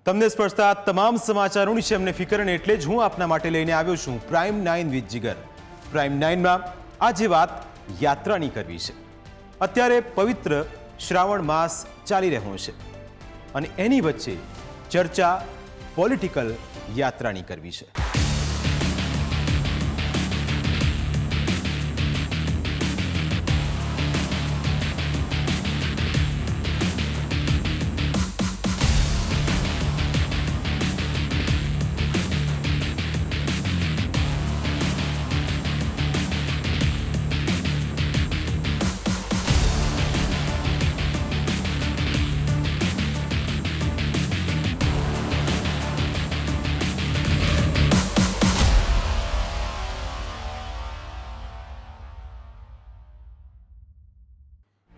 તમને સ્પર્શતા તમામ સમાચારોની છે અમને ફિકર અને એટલે જ હું આપના માટે લઈને આવ્યો છું પ્રાઇમ 9 વિથ જીગર। પ્રાઇમ 9માં આજે વાત યાત્રાની કરવી છે। અત્યારે પવિત્ર શ્રાવણ માસ ચાલી રહ્યો છે અને એની વચ્ચે ચર્ચા પોલિટિકલ યાત્રાની કરવી છે।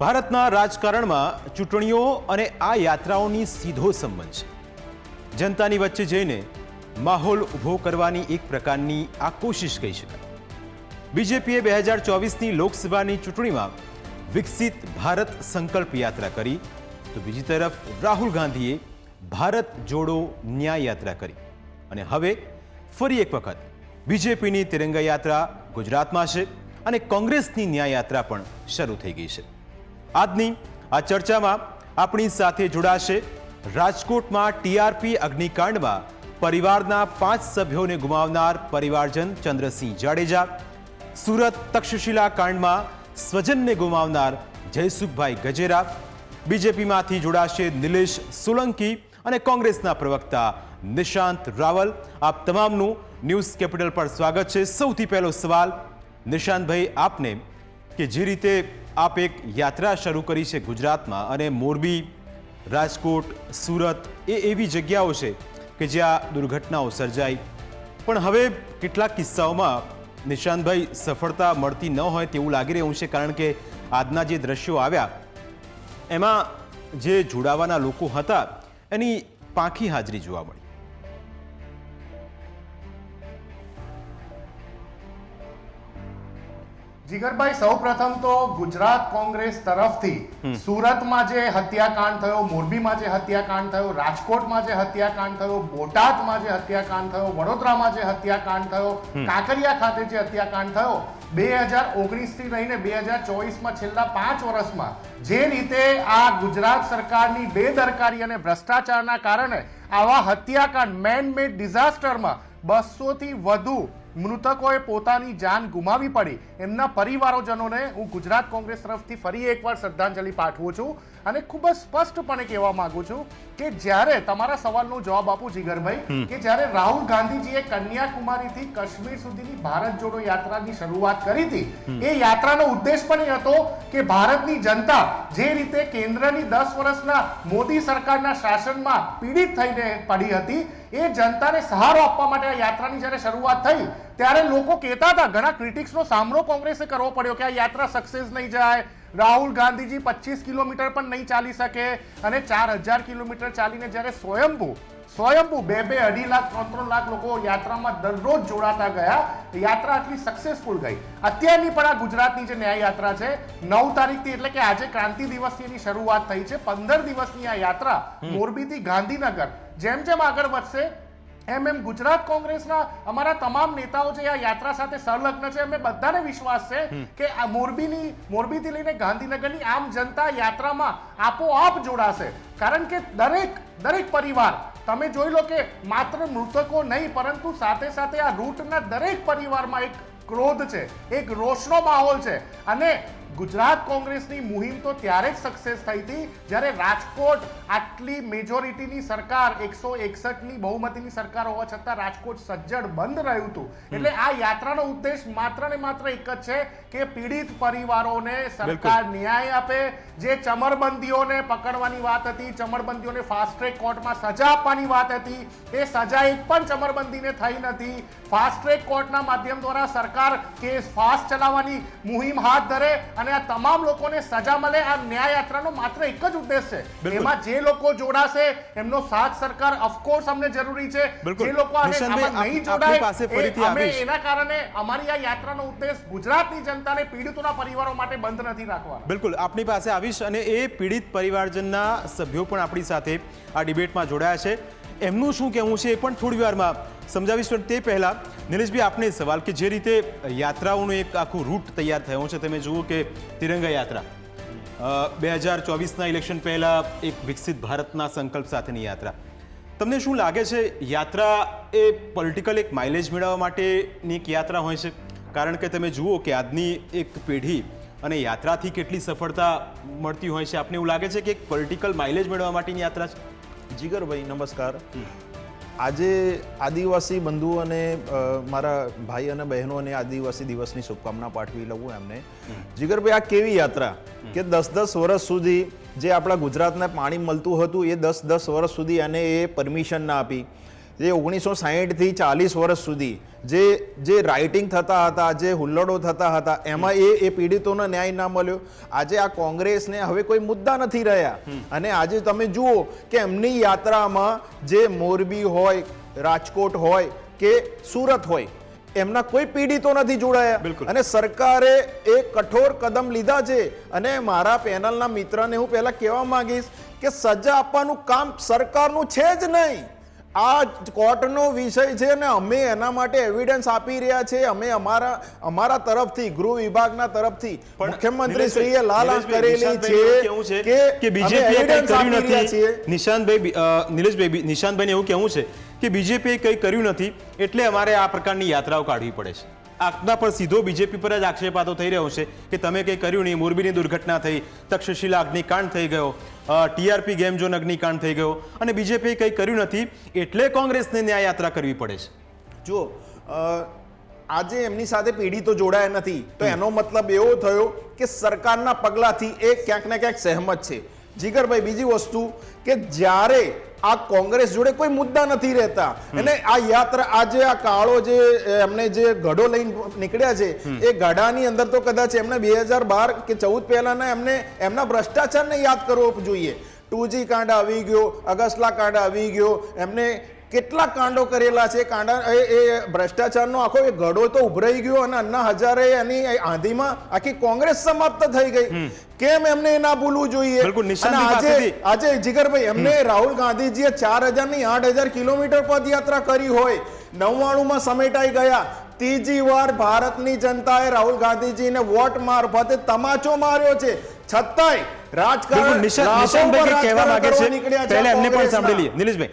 ભારતના રાજકારણમાં ચૂંટણીઓ અને આ યાત્રાઓની સીધો સંબંધ છે। જનતાની વચ્ચે જઈને માહોલ ઊભો કરવાની એક પ્રકારની આ કોશિશ કહી શકાય। બીજેપીએ 2024ની લોકસભાની ચૂંટણીમાં વિકસિત ભારત સંકલ્પ યાત્રા કરી તો બીજી તરફ રાહુલ ગાંધીએ ભારત જોડો ન્યાય યાત્રા કરી અને હવે ફરી એક વખત બીજેપીની તિરંગા યાત્રા ગુજરાતમાં છે અને કોંગ્રેસની ન્યાય યાત્રા પણ શરૂ થઈ ગઈ છે। આજની આ ચર્ચામાં આપણી સાથે જોડાશે રાજકોટમાં ટીઆરપી અગ્નિકાંડમાં પરિવારના 5 સભ્યોને ગુમાવનાર પરિવારજન ચંદ્રસિંહ જાડેજા, સુરત તક્ષશિલા કાંડમાં સ્વજનને ગુમાવનાર જયસુખભાઈ ગજેરા, બીજેપીમાંથી જોડાશે નિલેશ સોલંકી અને કોંગ્રેસના પ્રવક્તા નિશાંત રાવલ। આપ તમામનું ન્યૂઝ કેપિટલ પર સ્વાગત છે। સૌથી પહેલો સવાલ નિશાંતભાઈ આપને કે જે રીતે આપ એક યાત્રા શરૂ કરી છે ગુજરાતમાં અને મોરબી, રાજકોટ, સુરત એ એવી જગ્યાઓ છે કે જ્યાં દુર્ઘટનાઓ સર્જાઈ, પણ હવે કેટલાક કિસ્સાઓમાં નિશાંતભાઈ સફળતા મળતી ન હોય તેવું લાગી રહ્યું છે, કારણ કે આજના જે દ્રશ્યો આવ્યા એમાં જે જોડાવાના લોકો હતા એની પાંખી હાજરી જોવા મળી। જીગરભાઈ, સૌપ્રથમ તો ગુજરાત કોંગ્રેસ તરફથી સુરતમાં જે હત્યાકાંડ થયો, મોરબીમાં જે હત્યાકાંડ થયો, રાજકોટમાં જે હત્યાકાંડ થયો, બોટાદમાં જે હત્યાકાંડ થયો, વડોદરામાં જે હત્યાકાંડ થયો, કાંકરિયા ખાતે જે હત્યાકાંડ થયો, 2019 થી લઈને 2024માં છેલ્લા 5 વર્ષમાં જે રીતે આ ગુજરાત સરકારની બેદરકારી અને ભ્રષ્ટાચારના કારણે આવા હત્યાકાંડ મેન મેડ ડિઝાસ્ટરમાં 200 થી વધુ મૃતકોએ પોતાની જાન ગુમાવી પડી, એમના પરિવારોજનોને હું ગુજરાત કોંગ્રેસ તરફથી ફરી એકવાર શ્રદ્ધાંજલિ પાઠવું છું અને ખૂબ જ સ્પષ્ટપણે કહેવા માંગુ છું કે જ્યારે તમારા સવાલનો જવાબ આપું જીગરભાઈ, કે જ્યારે રાહુલ ગાંધીજીએ કન્યાકુમારીથી કાશ્મીર સુધીની ભારત જોડો યાત્રાની શરૂઆત કરી હતી, એ યાત્રાનો ઉદ્દેશ પણ એ હતો કે ભારતની જનતા જે રીતે કેન્દ્રની 10 વર્ષના મોદી સરકારના શાસનમાં પીડિત થઈને પડી હતી, એ જનતાને સહારો આપવા માટે આ યાત્રાની જ્યારે શરૂઆત થઈ ત્યારે લોકો કહેતા હતા, ઘણા ક્રિટિક્સનો સામનો કોંગ્રેસે કરવો પડ્યો કે આ યાત્રા સક્સેસ નહીં જાય, રાહુલ ગાંધીજી 25 કિલોમીટર પણ નહીં ચાલી શકે અને 4000 કિલોમીટર ચાલીને જ્યારે સ્વયંભૂ 2-2, 2.5 લાખ, 3-3 લાખ લોકો યાત્રામાં દરરોજ જોડાતા ગયા, યાત્રા આટલી સક્સેસફુલ ગઈ। અત્યારની પણ આ ગુજરાતની જે ન્યાય યાત્રા છે 9 તારીખથી એટલે કે આજે ક્રાંતિ દિવસથી એની શરૂઆત થઈ છે। 15 દિવસની આ યાત્રા મોરબીથી ગાંધીનગર જેમ જેમ આગળ વધશે એમ ગુજરાત કોંગ્રેસના અમારા તમામ નેતાઓ જે આ યાત્રા સાથે સંલગ્ન છે, અમે બધાને વિશ્વાસ છે કે આ મોરબીથી લઈને ગાંધીનગરની આમ જનતા યાત્રામાં આપોઆપ જોડાશે, કારણ કે દરેક પરિવાર તમે જોઈ લો કે માત્ર મૃતકો નહીં પરંતુ સાથે સાથે આ રૂટના દરેક પરિવારમાં એક ક્રોધ છે, એક રોષનો માહોલ છે અને ગુજરાત કોંગ્રેસની મુહિમ તો ત્યારે જ સક્સેસ થઈ હતી જ્યારે રાજકોટ આટલી મેજોરિટીની સરકાર 161ની બહુમતીની સરકાર હોવા છતાં રાજકોટ સજ્જડ બંધ રહ્યું હતું। એટલે આ યાત્રાનો ઉદ્દેશ માત્ર ને માત્ર એક જ છે કે પીડિત પરિવારોને સરકાર ન્યાય આપે। જે ચમરબંધીઓને પકડવાની વાત હતી, ચમરબંધીઓને ફાસ્ટ ટ્રેક કોર્ટમાં સજા આપવાની વાત હતી, એ સજા એક પણ ચમરબંધીને થઈ નથી। ફાસ્ટ ટ્રેક કોર્ટના માધ્યમ દ્વારા સરકાર કેસ ફાસ્ટ ચલાવવાની મુહિમ હાથ ધરે અને આ તમામ લોકોને સજા મળે। આ ન્યાય યાત્રાનો માત્ર એક જ ઉદ્દેશ છે, એમાં જે લોકો જોડાશે એમનો સાથ સરકાર ઓફકોર્સ અમને જરૂરી છે, જે લોકો નહીં જોડાય અમે એના કારણે અમારી આ યાત્રાનો ઉદ્દેશ ગુજરાતની જનતાને પીડિતોના પરિવારો માટે બંધ નથી રાખવાનો। બિલકુલ આપની પાસે આવીશ અને એ પીડિત પરિવારજનના સભ્યો પણ આપણી સાથે આ ડિબેટમાં જોડાયા છે। એમનું શું કહેવું છે એ પણ થોડી વારમાં સમજાવીશ. પણ તે પહેલાં નિલેશભાઈ આપને સવાલ કે જે રીતે યાત્રાઓનું એક આખું રૂટ તૈયાર થયો છે, તમે જુઓ કે તિરંગા યાત્રા 2024ના ઇલેક્શન પહેલાં એક વિકસિત ભારતના સંકલ્પ સાથેની યાત્રા, તમને શું લાગે છે યાત્રા એ પોલિટિકલ એક માઇલેજ મેળવવા માટેની એક યાત્રા હોય છે? કારણ કે તમે જુઓ કે આજની એક પેઢી અને યાત્રાથી કેટલી સફળતા મળતી હોય છે. આપને એવું લાગે છે કે એક પોલિટિકલ માઇલેજ મેળવવા માટેની યાત્રા છે? જીગરભાઈ નમસ્કાર. આજે આદિવાસી બંધુઓ અને મારા ભાઈ અને બહેનોને આદિવાસી દિવસની શુભકામના પાઠવી લઉં એમને. જીગરભાઈ, આ કેવી યાત્રા કે 10-10 વર્ષ સુધી જે આપણા ગુજરાતને પાણી મળતું હતું એ 10-10 વર્ષ સુધી એને એ પરમિશન ના આપી. જે 1960થી 40 વર્ષ સુધી જે રાઇટિંગ થતા હતા, જે હુલ્લડો થતા હતા, એમાં એ પીડિતોનો ન્યાય ના મળ્યો. આજે આ કોંગ્રેસને હવે કોઈ મુદ્દા નથી રહ્યા. અને આજે તમે જુઓ કે એમની યાત્રામાં જે મોરબી હોય, રાજકોટ હોય કે સુરત હોય, એમના કોઈ પીડિતો નથી જોડાયા. અને સરકારે એક કઠોર કદમ લીધા છે. અને મારા પેનલના મિત્રને હું પહેલા કહેવા માંગીશ કે સજા આપવાનું કામ સરકારનું છે જ નહીં. આ કોર્ટનો વિષય છે ને અમે એના માટે એવિડન્સ આપી રહ્યા છે. અમે અમારા તરફથી ગૃહ વિભાગના તરફથી મુખ્યમંત્રી શ્રીએ લાલ આંખ કરેલી છે કે બીજેપીએ કંઈ કર્યું નથી. નિશાંતભાઈને એવું કહેવું છે કે બીજેપીએ કંઈ કર્યું નથી એટલે અમારે આ પ્રકારની યાત્રાઓ કાઢવી પડે છે. આના પર સીધો બીજેપી પર જ આક્ષેપાતો થઈ રહ્યો છે કે તમે કંઈ કર્યું નહીં. મોરબીની દુર્ઘટના થઈ, તક્ષશિલા અગ્નિકાંડ થઈ ગયો, TRP ગેમ ઝોન અગ્નિકાંડ થઈ ગયો અને બીજેપીએ કંઈ કર્યું નથી એટલે કોંગ્રેસને ન્યાય યાત્રા કરવી પડે છે. જો આજે એમની સાથે પીડિતો જોડાયા નથી તો એનો મતલબ એવો થયો કે સરકારના પગલાથી એ ક્યાંક ને ક્યાંક સહેમત છે. જીગરભાઈ, બીજી વસ્તુ કે જ્યારે આ કોંગ્રેસ જોડે કોઈ મુદ્દા નથી રહેતા અને આ યાત્રા આજે આ કાળો જે એમને જે ગઢો લઈને નીકળ્યા છે એ ગઢાની અંદર તો કદાચ એમને 2012 કે 14 પહેલાના એમના ભ્રષ્ટાચારને યાદ કરવો જોઈએ. 2G કાંડ આવી ગયો, અગસલા કાંડ આવી ગયો, એમને કેટલા કાંડો કરેલા છે. એ ભ્રષ્ટાચારનો આખો એ ગઢો તો ઉભરાઈ ગયો અને અન્ના હજારે એની આંધીમાં આખી કોંગ્રેસ સમાપ્ત થઈ ગઈ. કેમ એમને ના ભૂલવું જોઈએ? આજે જીગરભાઈ, એમને રાહુલ ગાંધીજીએ 4000 ની 8000 કિલોમીટર પદયાત્રા કરી હોય, 99માં સમેટાઈ ગયા. ત્રીજી વાર ભારતની જનતાએ રાહુલ ગાંધીજીને વોટ મારફતે તમાચો માર્યો છે. છતાંય રાજકારણ નિશાંતભાઈ કહેવા માંગે છે, પહેલા એમને પણ સાંભળી લઈએ. નિલેશભાઈ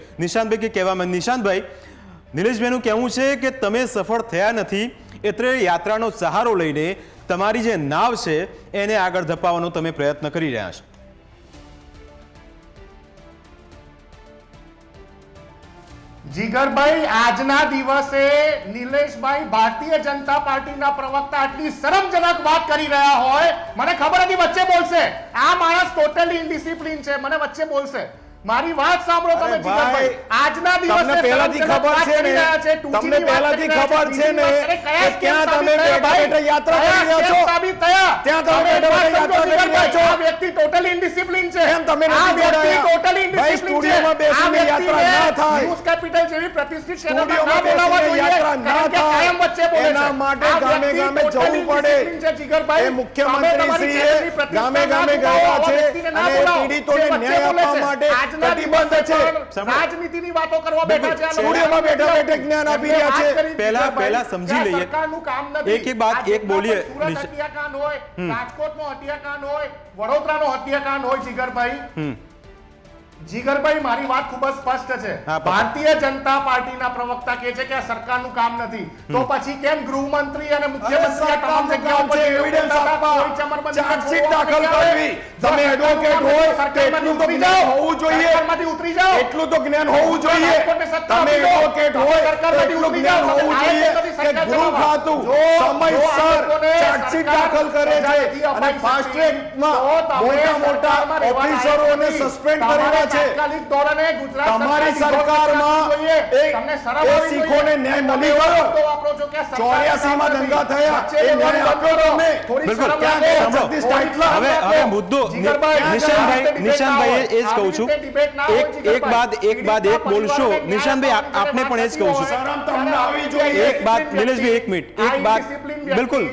નિલેશભાઈનું કહેવું છે કે તમે સફળ થયા નથી એટલે યાત્રાનો સહારો લઈને તમારી જે નાવ છે એને આગળ ધપાવવાનો તમે પ્રયત્ન કરી રહ્યા છો. જીગરભાઈ, આજના દિવસે નિલેશભાઈ ભારતીય જનતા પાર્ટીના પ્રવક્તા આટલી શરમજનક વાત કરી રહ્યા હોય, મને ખબર હતી વચ્ચે બોલશે. આ માણસ ટોટલી ઇનડિસિપ્લિન છે, મને વચ્ચે બોલશે. મારી વાત સાંભળો તમે જીગરભાઈ. આજના દિવસે તમને પહેલાથી ખબર છે ને કે ક્યાં તમે બેઠા યાત્રા કરી રહ્યા છો, ત્યાં તમે બેઠા યાત્રા કરી રહ્યા છો. આ વ્યક્તિ ટોટલી ઇનડિસિપ્લિન છે. એમ તમે નથી જોડાયા. ટોટલી ભાઈ, સ્ટુડિયોમાં બેસીને યાત્રા ના થાય. ન્યૂઝ કેપિટલ જેવી પ્રતિષ્ઠિત સ્ટુડિયોમાં બેસીને યાત્રા ના થાય. એના માટે ગામે ગામે જવું પડે. એ મુખ્યમંત્રી શ્રીએ ગામે ગામે ગયા છે અને પીડિતોને ન્યાય આપવા માટે કટિબદ્ધ છે. રાજનીતિની વાતો કરવા બેઠા છે. સ્ટુડિયોમાં બેઠા બેઠા જ્ઞાન આપી રહ્યા છે. પહેલા સમજી લઈએ. સરકારનું કામ નથી. એક બાદ એક બોલીએ. સુરત હત્યાકાંડ હોય, રાજકોટનો હત્યાકાંડ હોય, વડોદરાનો હત્યાકાંડ હોય, જીગરભાઈ, મારી વાત ખૂબ જ સ્પષ્ટ છે. ભારતીય જનતા પાર્ટીના પ્રવક્તા કહે છે કે આ સરકારનું કામ નથી, તો પછી કેમ ગૃહમંત્રી અને મુખ્યમંત્રી તમામ જગ્યાઓ પર એવિડન્સ આપવા, ચાર્જશીટ દાખલ કરવી? તમે એડવોકેટ હોય તો એટલું તો જ્ઞાન હોવું જોઈએ. સરકારમાંથી ઉતરી જાઓ. એટલું તો જ્ઞાન હોવું જોઈએ. તમે એડવોકેટ હોય તો એટલું જ્ઞાન હોવું જોઈએ કે ગૃહ ખાતું સમયસર ચાર્જશીટ દાખલ કરે છે અને ફાસ્ટ ટ્રેકમાં મોટા ઓફિસરોને સસ્પેન્ડ કરેલા છે. તમારી સરકારમાં એ શીખોને ન્યાય મળી ગયો. 84 માં દંગા થયા, એ ન્યાય આપ્યો તમને. હવે મુદ્દો નિશાંતભાઈ એ જ કહું છું. એક બાદ એક બોલશો. નિશાંતભાઈ, આપને પણ એ જ કહું છું. શરમ તમને આવી જોઈએ. એક બાદ નિલેશભાઈ, એક મિનિટ, એક બાદ બિલકુલ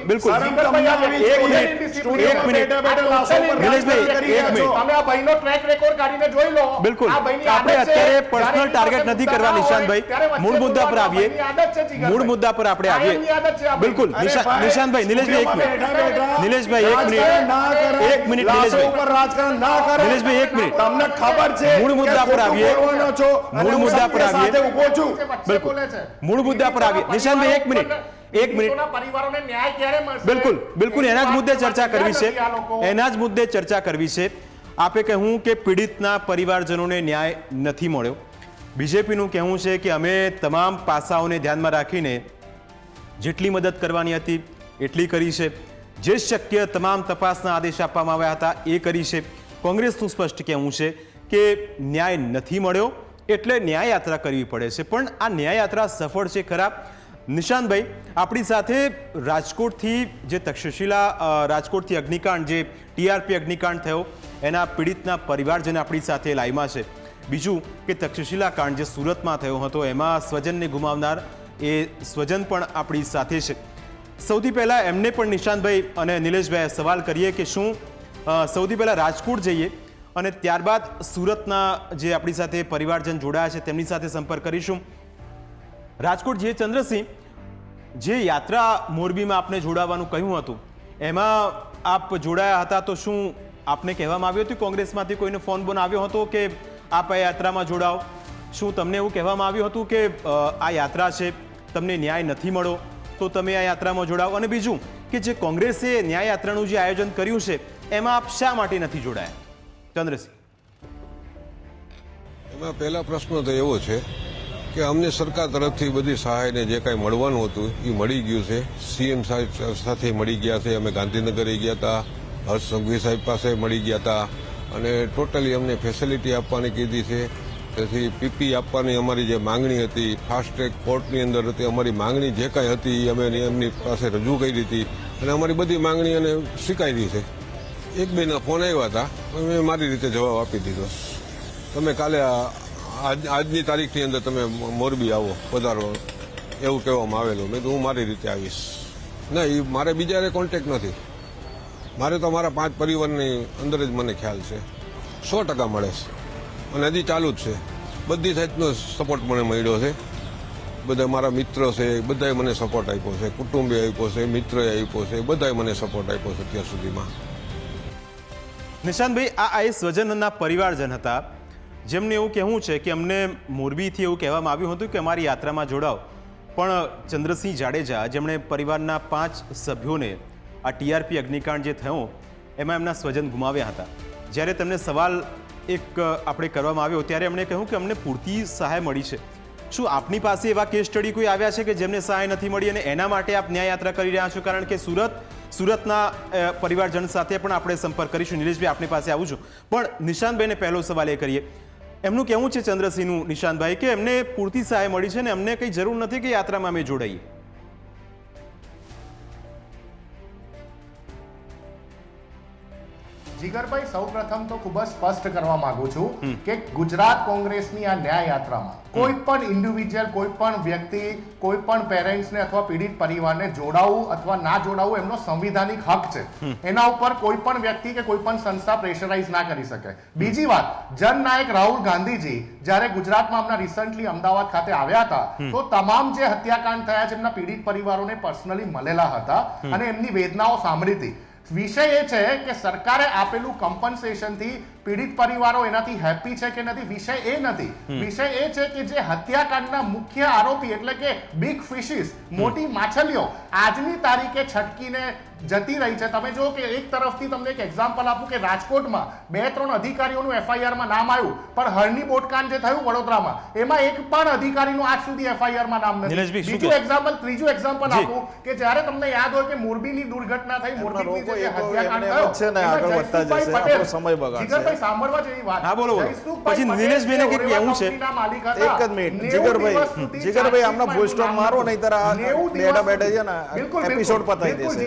જીગરભાઈ, આ એક total મિનિટ, indiscipline એક મિનિટ. છે. આ લાશો પર total નિલેશભાઈ, indiscipline એક છે. મિનિટ. તમે આ ભાઈનો ટ્રેક રેકોર્ડ કાઢીને જોઈ લો. બિલકુલ આ ભાઈની આપણે આદત છે. અત્યારે પર્સનલ જ્યારે ટાર્ગેટ એની નથી પાસે કરવા મુદ્દા નિશાંતભાઈ, હોય, ત્યારે મૂળ મુદ્દા પર વચ્ચે આવીએ. બોલવાની આદત છે જીગરભાઈ. મૂળ મુદ્દા પર આપણે આવીએ. કાયમની આદત છે આ બિલકુલ ભાઈની. નિશાંતભાઈ, નિલેશભાઈ એક મિનિટ, નિલેશભાઈ એક મિનિટ, એક મિનિટ નિલેશભાઈ, રાજકારણ ના કરે. નિલેશભાઈ એક મિનિટ, તમને ખબર છે મૂળ મુદ્દા પર આવીએ. મૂળ મુદ્દા પર આવીએ. વચ્ચે બિલકુલ. બોલે છે. મૂળ મુદ્દા પર આવીએ. નિશાંતભાઈ એક મિનિટ, એક મિનિટ. પીડિતોના પરિવારોને ન્યાય ક્યારે મળશે? બિલકુલ બિલકુલ એના જ મુદ્દે ચર્ચા કરવી છે, આ લોકો. એના જ મુદ્દે ચર્ચા કરવી છે. આપે કહ્યું કે પીડિતના પરિવારજનોને ન્યાય નથી મળ્યો. બીજેપીનું કહેવું છે કે અમે તમામ પાસાઓને ધ્યાનમાં રાખીને જેટલી મદદ કરવાની હતી એટલી કરી છે, જે શક્ય તમામ તપાસના આદેશ આપવામાં આવ્યા હતા એ કરી છે. કોંગ્રેસનું સ્પષ્ટ કહેવું છે કે ન્યાય નથી મળ્યો એટલે ન્યાય યાત્રા કરવી પડે છે. પણ આ ન્યાય યાત્રા સફળ છે ખરા? નિશાંતભાઈ, આપણી સાથે રાજકોટથી જે તક્ષશિલા રાજકોટથી અગ્નિકાંડ, જે ટીઆરપી અગ્નિકાંડ થયો એના પીડિતના પરિવારજન આપણી સાથે લાઈવમાં છે. બીજું કે તક્ષશિલા કાંડ જે સુરતમાં થયો હતો એમાં સ્વજનને ગુમાવનાર એ સ્વજન પણ આપણી સાથે છે. સૌથી પહેલાં એમને પણ નિશાંતભાઈ અને નિલેશભાઈ સવાલ કરીએ કે શું સૌથી પહેલાં રાજકોટ જઈએ અને ત્યારબાદ સુરતના જે આપણી સાથે પરિવારજન જોડાયા છે તેમની સાથે સંપર્ક કરીશું. રાજકોટ જે ચંદ્રસિંહ, જે યાત્રા મોરબીમાં આપને જોડાવાનું કહ્યું હતું એમાં આપ જોડાયા હતા, તો શું આપને કહેવામાં આવ્યું હતું કોંગ્રેસમાંથી કોઈનો ફોન બોન આવ્યો હતો કે આપ આ યાત્રામાં જોડાઓ? શું તમને એવું કહેવામાં આવ્યું હતું કે આ યાત્રા છે, તમને ન્યાય નથી મળ્યો તો તમે આ યાત્રામાં જોડાઓ? અને બીજું કે જે કોંગ્રેસે ન્યાય યાત્રાનું જે આયોજન કર્યું છે એમાં આપ શા માટે નથી જોડાયા? ચંદ્રસિંહ, એમાં પહેલા પ્રશ્ન તો એવો છે કે અમને સરકાર તરફથી બધી સહાયને જે કાંઈ મળવાનું હતું એ મળી ગયું છે. સીએમ સાહેબ સાથે મળી ગયા છે, અમે ગાંધીનગર ગયા હતા, હર્ષ સંઘવી સાહેબ પાસે મળી ગયા હતા અને ટોટલી અમને ફેસિલિટી આપવાની કીધી છે. તેથી પીપી આપવાની અમારી જે માંગણી હતી, ફાસ્ટ ટ્રેક કોર્ટની અંદર હતી, અમારી માંગણી જે કાંઈ હતી એ અમે એમની પાસે રજૂ કરી હતી અને અમારી બધી માંગણી એને સ્વીકારી છે. એક બેના ફોન આવ્યા હતા, મેં મારી રીતે જવાબ આપી દીધો. તમે કાલે આજની તારીખની અંદર તમે મોરબી આવો, પધારો એવું કહેવામાં આવેલું. મેં તો હું મારી રીતે આવીશ. ના, એ મારે બીજાને કોન્ટેક્ટ નથી. મારે તો મારા 5 પરિવારની અંદર જ મને ખ્યાલ છે. 100% મળે છે અને હજી ચાલુ જ છે. બધી સાઈડનો સપોર્ટ મને મળ્યો છે. બધા મારા મિત્રો છે, બધાએ મને સપોર્ટ આપ્યો છે, કુટુંબે આપ્યો છે, મિત્રએ આપ્યો છે, બધાએ મને સપોર્ટ આપ્યો છે અત્યાર સુધીમાં. નિશાંતભાઈ, આ એ સ્વજનના પરિવારજન હતા જેમને એવું કહેવું છે કે અમને મોરબીથી એવું કહેવામાં આવ્યું હતું કે અમારી યાત્રામાં જોડાઓ, પણ ચંદ્રસિંહ જાડેજા, જેમણે પરિવારના 5 સભ્યોને આ ટીઆરપી અગ્નિકાંડ જે થયો એમાં એમના સ્વજન ગુમાવ્યા હતા, જ્યારે તેમને સવાલ એક આપણે કરવામાં આવ્યો ત્યારે એમણે કહ્યું કે અમને પૂરતી સહાય મળી છે. શું આપની પાસે એવા કેસ સ્ટડી કોઈ આવ્યા છે કે જેમને સહાય નથી મળી અને એના માટે આપ ન્યાય યાત્રા કરી રહ્યા છો? કારણ કે સુરતના પરિવારજન સાથે પણ આપણે સંપર્ક કરીશું. નિલેશભાઈ, આપની પાસે આવું છું, પણ નિશાંતભાઈને પહેલો સવાલ એ કરીએ. એમનું કહેવું છે ચંદ્રસિંહનું, નિશાંતભાઈ, કે એમને પૂરતી સહાય મળી છે ને અમને કંઈ જરૂર નથી કે યાત્રામાં અમે જોડાઈએ. જીગરભાઈ, સૌપ્રથમ તો ખૂબ જ સ્પષ્ટ કરવા માંગુ છું કે ગુજરાત કોંગ્રેસની આ ન્યાય યાત્રામાં કોઈ પણ ઇન્ડિવિજ્યુઅલ, કોઈ પણ વ્યક્તિ, કોઈ પણ પેરેન્ટ્સને અથવા પીડિત પરિવારને જોડાવું અથવા ના જોડાવું એમનો સંવિધાનિક હક છે. એના ઉપર કોઈ પણ વ્યક્તિ કે કોઈ પણ સંસ્થા પ્રેશરાઇઝ ના કરી શકે. બીજી વાત, જનનાયક રાહુલ ગાંધીજી જ્યારે ગુજરાતમાં હમણાં રિસન્ટલી અમદાવાદ ખાતે આવ્યા હતા તો તમામ જે હત્યાકાંડ થયા છે એમના પીડિત પરિવારોને પર્સનલી મળેલા હતા અને એમની વેદનાઓ સાંભળી હતી. વિષય એ છે કે સરકારે આપેલું કમ્પન્સેશનથી પીડિત પરિવારો એનાથી હેપી છે કે નથી, વિષય એ નથી. વિષય એ છે કે જે હત્યાકાંડના મુખ્ય આરોપી એટલે કે બિગ ફિશિસ, મોટી માછલીઓ આજની તારીખે છટકીને જતી રહી છે. તમે જો કે એક તરફથી તમને એક એક્ઝામ્પલ આપું કે રાજકોટમાં 2-3 અધિકારીઓનું એફઆઈઆરમાં નામ આવ્યું, પણ હરણી બોટકાંડ જે થયું વડોદરામાં એમાં એક પણ અધિકારીનું આજ સુધી એફઆઈઆરમાં નામ નથી. ત્રીજું એક્ઝામ્પલ આપું કે જ્યારે તમને યાદ હોય કે મોરબીની દુર્ઘટના થઈ, મોરબીની જે હત્યાકાંડ થયો, સમય બગાડશે. જીગરભાઈ, સાંભળવા જેવી વાત. હા, બોલો. પછી નિલેશભાઈને કંઈક કહેવું છે. એક જ મિનિટ જીગરભાઈ, આમના ફૂલ સ્ટોપ મારો નહીં તારા બેઠા બેઠા છે ને એપિસોડ પતાવી દેશે.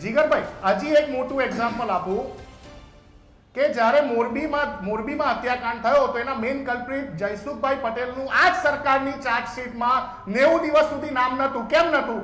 જીગરભાઈ, હજી એક મોટું એક્ઝામ્પલ આપું કે જ્યારે મોરબીમાં હત્યાકાંડ થયો તો એના મેઇન કલ્પ્રિટ જયસુખભાઈ પટેલનું આ જ સરકારની ચાર્જશીટમાં 90 દિવસ સુધી નામ નહોતું. કેમ નહોતું?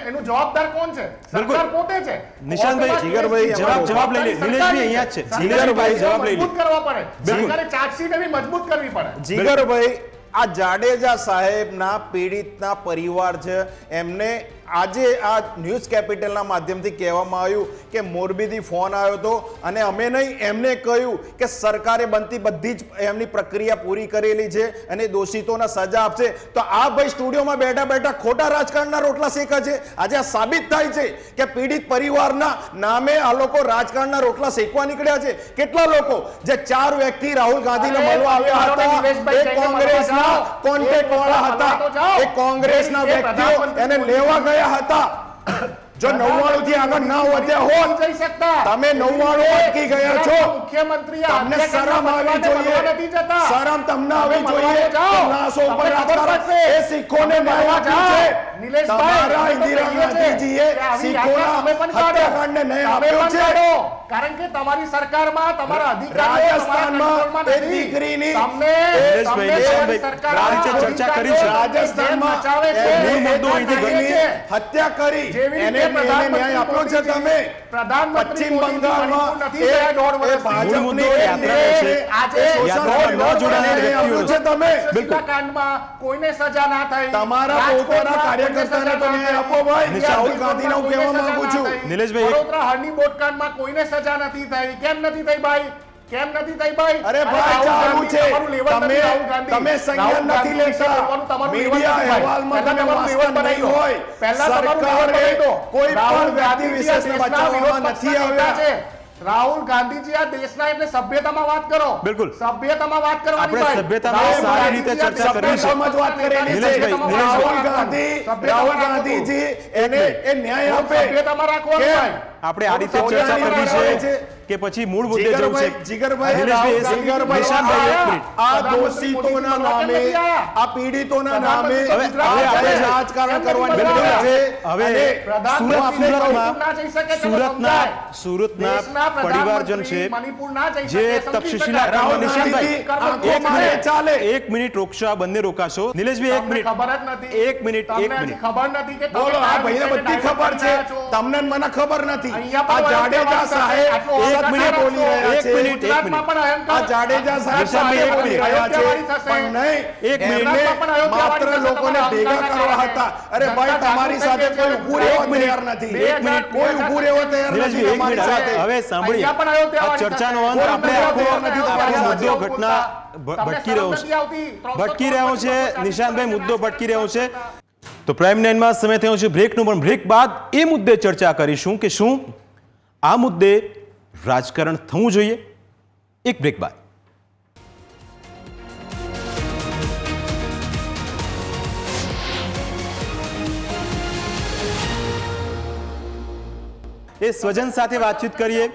એનું જવાબદાર કોણ છે? સરકાર પોતે છે. નિશાંતભાઈ, જીગરભાઈ, જવાબ લઈ લે. નિલેશભાઈ અહીંયા જ છે. જીગરભાઈ જવાબ લઈ લે. મજબૂત કરવા પડે. સરકારે ચાર્જશીટ એવી મજબૂત કરવી પડે. જીગરભાઈ, આ જાડેજા સાહેબના પીડિતના પરિવાર છે, એમને આજે આ ન્યૂઝ કેપિટલના માધ્યમથી કહેવામાં આવ્યું કે મોરબીથી ફોન આવ્યો હતો અને અમે નહીં, એમને કહ્યું કે સરકારે બનતી બધી જ એમની પ્રક્રિયા પૂરી કરેલી છે અને દોષિતોને સજા આપશે. તો આ ભાઈ સ્ટુડિયોમાં બેઠા બેઠા ખોટા રાજકારણના રોટલા શેકે છે. આજે આ સાબિત થાય છે કે પીડિત પરિવારના નામે આ લોકો રાજકારણના રોટલા શેકવા નીકળ્યા છે. કેટલા લોકો જે 4 વ્યક્તિ રાહુલ ગાંધીને મળવા આવ્યા હતા, એ કોંગ્રેસના કોન્ટેક્ટ વાળા હતા, એ કોંગ્રેસના વ્યક્તિઓ એને લેવા ગયા હતા. જો 99 થી આગળ ના વધ્યા હોત, જઈ શકતા. તમે 99 અટકી ગયા છો. મુખ્યમંત્રી તમને શરમ આવી જોઈએ. શરમ તમને આવી જોઈએ. લાશો ઉપર રાજકારણ એ શીખોને ન્યાય આપ્યો છે. તમારા ઇન્દિરા ગાંધીજીએ શીખોના હત્યાકાંડને ન્યાય આપ્યો છે. કારણ કે તમારી સરકારમાં તમારા અધિકારીઓ રાજસ્થાનમાં એ દીકરીની ચર્ચા કરી છે. રાજસ્થાનમાં મૂળ મુદ્દો અહીંથી હત્યા કરી એને ન્યાય આપ્યો છે. તમે પશ્ચિમ બંગાળમાં ભાજપની કાંડમાં કોઈને સજા ના થઈ. તમારા પોતાના કાર્યકર્તાને તો ન્યાય આપો ભાઈ. રાહુલ ગાંધીને હું કહેવા માંગુ છું. નિલેશભાઈ, વડોદરા હળની બોટકાંડમાં કોઈને સજા નથી થઈ. કેમ નથી થઈ ભાઈ? કેમ નથી થઈ ભાઈ? અરે ભાઈ, ચાલુ છે. તમે સંજ્ઞાન નથી લેતા. મીડિયા અહેવાલમાં તમે વાંચતા નહીં હોય. સરકારે કોઈ પણ વ્યક્તિ વિશેષને બચાવવામાં નથી આવ્યા. રાહુલ ગાંધીજી આ દેશના, એટલે સભ્યતામાં વાત કરો. બિલકુલ. સભ્યતામાં વાત કરવાની આપણે ભાઈ. સભ્યતામાં સારી રીતે ચર્ચા કરવી છે. સભ્યતામાં જ વાત કરેલી છે. રાહુલ ગાંધીજી એને એ ન્યાય આપે. સભ્યતામાં રાખવાનું કેમ? ભાઈ. આપણે આ રીતે ચર્ચા કરવી છે કે પછી મૂળ મુદ્દે જવું છે? જીગરભાઈ, આ દોષિતોના નામે, આ પીડિતોના નામે આપણે રાજકારણ કરવાની જરૂર છે. હવે સુરતના પરિવારજન છે જે તક્ષશિલા કાંડમાં એક મિનિટ રોકશો, આ બંને રોકાશો. નિલેશભાઈ, એક મિનિટ. ખબર નથી કે બોલો. આ ભાઈને બધી ખબર છે, તમને ને મને ખબર નથી. આ જાડેજા સાહેબ એક મિનિટ બોલી રહ્યા છે. આ જાડેજા સાહેબ બોલી રહ્યા છે, પણ નહીં, એમને માત્ર લોકોને ભેગા કરવા હતા. અરે ભાઈ, તમારી સાથે કોઈ ઊભું રહેવા તૈયાર નથી. એક મિનિટ. કોઈ ઊભું રહેવા તૈયાર નથી તમારી સાથે. હવે સાંભળીએ આ ચર્ચાનો અંત. આપણે આપણો મુદ્દો ઘટના ભટકી રહ્યો છે. નિશાંતભાઈ, મુદ્દો ભટકી રહ્યો છે. તો પ્રાઇમ 9માં સમય થયો છે બ્રેકનો, પણ બ્રેક બાદ એ મુદ્દે ચર્ચા કરીશું કે શું આ મુદ્દે રાજકારણ થવું જોઈએ. એક બ્રેક બાદ. એ સ્વજન સાથે વાતચીત કરીએ.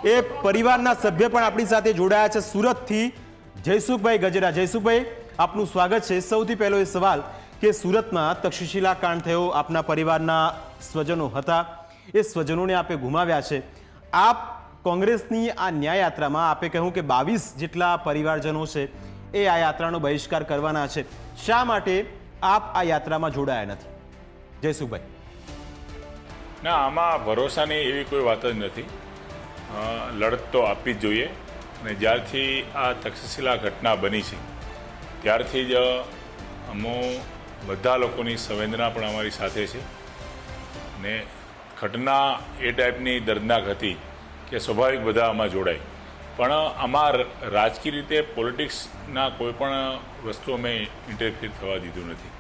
એ પરિવારના સભ્ય પણ આપણી સાથે જોડાયા છે સુરતથી. જયસુખભાઈ ગજેરા. જયસુખભાઈ, આપનું સ્વાગત છે. સૌથી પહેલો એ સવાલ કે સુરતમાં તક્ષશિલા કાંડ થયો, આપના પરિવારના સ્વજનો હતા, એ સ્વજનોને આપે ગુમાવ્યા છે. આપ કોંગ્રેસની આ ન્યાય યાત્રામાં આપે કહ્યું કે 22 જેટલા પરિવારજનો છે એ આ યાત્રાનો બહિષ્કાર કરવાના છે. શા માટે આપ આ યાત્રામાં જોડાયા નથી? જયસુખભાઈ. ના, આમાં ભરોસાની એવી કોઈ વાત જ નથી. લડત તો આપવી જ જોઈએ. અને જ્યારથી આ તક્ષશિલા ઘટના બની છે ત્યારથી જ બધા લોકોની સંવેદના પણ અમારી સાથે છે. ને ઘટના એ ટાઈપની દર્દનાક હતી કે સ્વાભાવિક બધા આમાં જોડાય. પણ આમાં રાજકીય રીતે પોલિટિક્સના કોઈ પણ વસ્તુ અમે ઇન્ટરફિયર થવા દીધું નથી.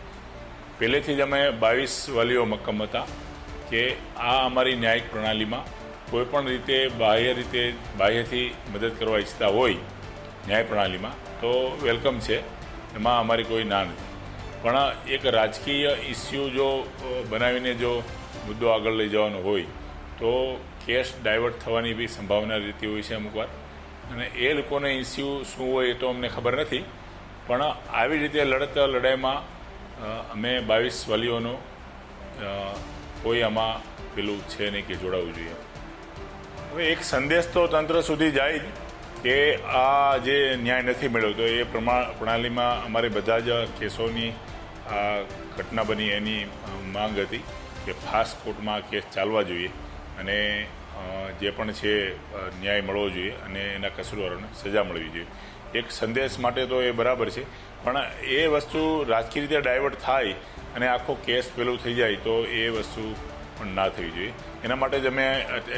પહેલેથી જ અમે 22 વાલીઓ મક્કમ હતા કે આ અમારી ન્યાયિક પ્રણાલીમાં કોઈ પણ રીતે બાહ્યથી મદદ કરવા ઈચ્છતા હોય ન્યાય પ્રણાલીમાં તો વેલકમ છે, એમાં અમારી કોઈ ના નથી. પણ એક રાજકીય ઇસ્યુ જો બનાવીને જો મુદ્દો આગળ લઈ જવાનો હોય તો કેસ ડાયવર્ટ થવાની બી સંભાવના રહેતી હોય છે અમુક વાર. અને એ લોકોને ઇસ્યુ શું હોય એ તો અમને ખબર નથી. પણ આવી રીતે લડાઈમાં અમે 22 વાલીઓનો કોઈ આમાં પેલું છે નહીં કે જોડાવવું જોઈએ. હવે એક સંદેશ તો તંત્ર સુધી જાય જ કે આ જે ન્યાય નથી મળ્યો તો એ પ્રણાલીમાં અમારે બધા જ કેસોની ઘટના બની એની માંગ હતી કે ફાસ્ટ કોર્ટમાં કેસ ચાલવા જોઈએ અને જે પણ છે ન્યાય મળવો જોઈએ અને એના કસૂરવારોને સજા મળવી જોઈએ. એક સંદેશ માટે તો એ બરાબર છે, પણ એ વસ્તુ રાજકીય રીતે ડાયવર્ટ થાય અને આખો કેસ પેલું થઈ જાય તો એ વસ્તુ પણ ના થવી જોઈએ. એના માટે જ અમે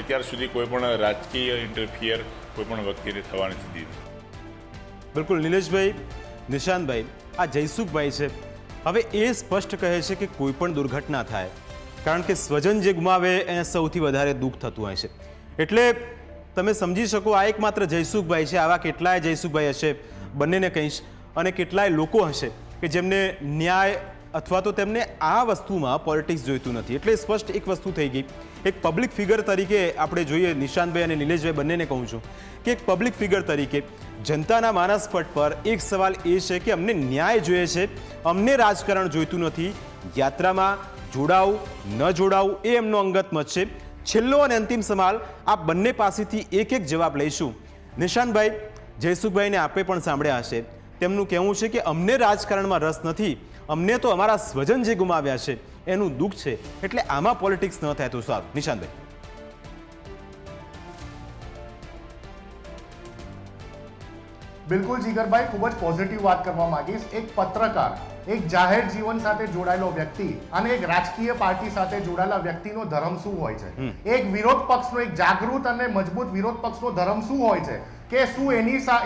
અત્યાર સુધી કોઈ પણ રાજકીય ઇન્ટરફિયર કોઈ પણ વ્યક્તિને થવા નથી દીધી. બિલકુલ નિલેશભાઈ, નિશાંતભાઈ, આ જયસુખભાઈ છે, હવે એ સ્પષ્ટ કહે છે કે કોઈ પણ દુર્ઘટના થાય, કારણ કે સ્વજન જે ગુમાવે એને સૌથી વધારે દુઃખ થતું હોય છે. એટલે તમે સમજી શકો આ એકમાત્ર જયસુખભાઈ છે, આવા કેટલાય જયસુખભાઈ હશે, બંનેને કહીશ, અને કેટલાય લોકો હશે કે જેમને ન્યાય અથવા તો તેમને આ વસ્તુમાં પોલિટિક્સ જોઈતું નથી. એટલે સ્પષ્ટ એક વસ્તુ થઈ ગઈ, એક પબ્લિક ફિગર તરીકે આપણે જોઈએ, નિશાંતભાઈ અને નિલેશભાઈ બંનેને કહું છું કે એક પબ્લિક ફિગર તરીકે જનતાના માનસપટ પર એક સવાલ એ છે કે અમને ન્યાય જોઈએ છે, અમને રાજકારણ જોઈતું નથી. યાત્રામાં જોડાવું ન જોડાવું એ એમનો અંગત મત છે. છેલ્લો અને અંતિમ સવાલ આ બંને પાસેથી એક એક જવાબ લઈશું. નિશાંતભાઈ, જયસુખભાઈને આપે પણ સાંભળ્યા હશે, તેમનું કહેવું છે કે અમને રાજકારણમાં રસ નથી, અમને તો અમારા સ્વજન જે ગુમાવ્યા છે એનું દુઃખ છે, એટલે આમાં પોલિટિક્સ ન થાય તો સારું. નિશાંતભાઈ. બિલકુલ જીગરભાઈ, ખૂબ જ પોઝિટિવ વાત કરવા માંગીશ. એક પત્રકાર, એક જાહેર જીવન સાથે જોડાયેલો વ્યક્તિ અને એક રાજકીય પાર્ટી સાથે જોડાયેલા વ્યક્તિનો ધર્મ શું હોય છે? એક વિરોધ પક્ષનો, એક જાગૃત અને મજબૂત વિરોધ પક્ષનો ધર્મ શું હોય છે? કે શું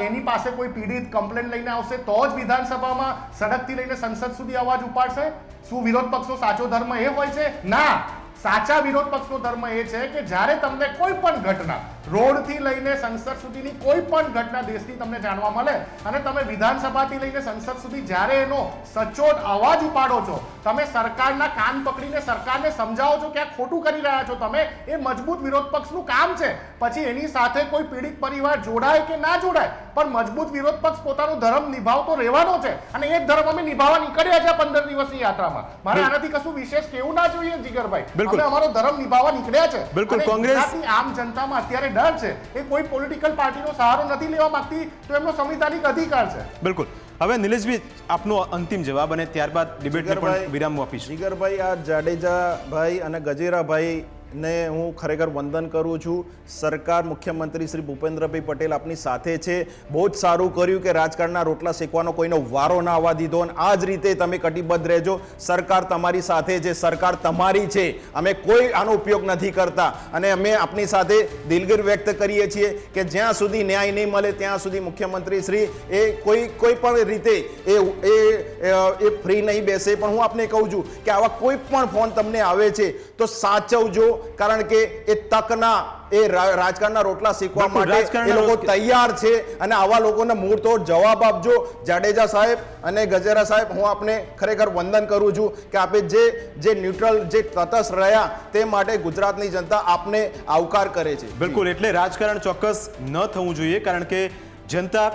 એની પાસે કોઈ પીડિત કમ્પ્લેન લઈને આવશે તો જ વિધાનસભામાં સડકથી લઈને સંસદ સુધી અવાજ ઉપાડશે? શું વિરોધ પક્ષનો સાચો ધર્મ એ હોય છે? ના. સાચા વિરોધ પક્ષનો ધર્મ એ છે કે જ્યારે તમને કોઈ પણ ઘટના, રોડથી લઈને સંસદ સુધીની કોઈ પણ ઘટના દેશની તમને જાણવા મળે અને તમે વિધાનસભાથી લઈને સંસદ સુધી જ્યારે એનો સચોટ અવાજ ઉપાડો છો, તમે સરકારના કાન પકડીને સરકારને સમજાવો છો કે આ ખોટું કરી રહ્યા છો તમે, એ મજબૂત વિરોધ પક્ષનું કામ છે. પછી એની સાથે કોઈ પીડિત પરિવાર જોડાય કે ના જોડાય, પણ મજબૂત વિરોધ પક્ષ પોતાનો ધર્મ નિભાવતો રહેવાનો છે અને એ ધર્મ અમે નિભાવવા નીકળ્યા છે 15 દિવસની યાત્રામાં. મારે આનાથી કશું વિશેષ કેવું ના જોઈએ જીગરભાઈ. અમે અમારો ધર્મ નિભાવવા નીકળ્યા છે. બિલકુલ. કોંગ્રેસ આમ જનતામાં અત્યારે ડર છે, એ કોઈ પોલિટિકલ પાર્ટીનો સહારો નથી લેવા માંગતી, તો એમનો સંવિધાનિક અધિકાર છે. બિલકુલ. હવે નિલેશભાઈ, આપનો અંતિમ જવાબ અને ત્યારબાદ ડિબેટને પણ વિરામ આપીશું. જીગરભાઈ, આ જાડેજાભાઈ અને ગજેરાભાઈ ને હું ખરેખર વંદન કરું છું. સરકાર, મુખ્યમંત્રી શ્રી ભૂપેન્દ્રભાઈ પટેલ આપની સાથે છે. બહુ જ સારું કર્યું કે રાજકારણના રોટલા શેકવાનો કોઈનો વારો ના આવવા દીધો, અને આ જ રીતે તમે કટિબદ્ધ રહેજો. સરકાર તમારી સાથે છે, સરકાર તમારી છે, અમે કોઈ આનો ઉપયોગ નથી કરતા, અને અમે આપની સાથે દિલગીર વ્યક્ત કરીએ છીએ કે જ્યાં સુધી ન્યાય નહીં મળે ત્યાં સુધી મુખ્યમંત્રી શ્રી એ કોઈ પણ રીતે એ ફ્રી નહીં બેસે. પણ હું આપને કહું છું કે આવા કોઈ પણ ફોન તમને આવે છે તો સાચવજો, કારણ કે એ તકના, એ રાજકારણના રોટલા શીખવા માટે એ લોકો તૈયાર છે, અને આવા લોકોને મૂળતોડ જવાબ આપજો. જાડેજા સાહેબ અને ગજેરા સાહેબ, હું આપને ખરેખર વંદન કરું છું કે આપે જે ન્યુટ્રલ, જે તટસ્થ રહ્યા તે માટે ગુજરાતની જનતા આપને આવકાર કરે છે. બિલકુલ. એટલે રાજકારણ ચોક્કસ ન થવું જોઈએ, કારણ કે જનતા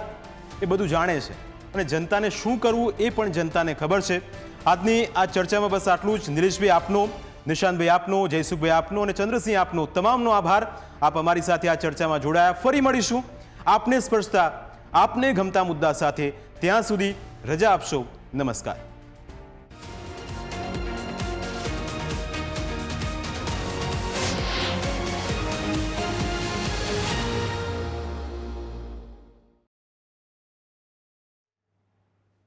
એ બધું જાણે છે અને જનતાને શું કરવું એ પણ જનતાને ખબર છે. આજની આ ચર્ચામાં બસ આટલું જ. નિલેશભાઈ આપનો, નિશાંતભાઈ આપનો, જયસુખભાઈ આપનો અને ચંદ્રસિંહ આપનો તમામનો આભાર. આપ અમારી સાથે આ ચર્ચામાં જોડાયા. ફરી મળીશું આપને સ્પર્શતા, આપને ગમતા મુદ્દા સાથે. ત્યાં સુધી રજા આપશો. નમસ્કાર.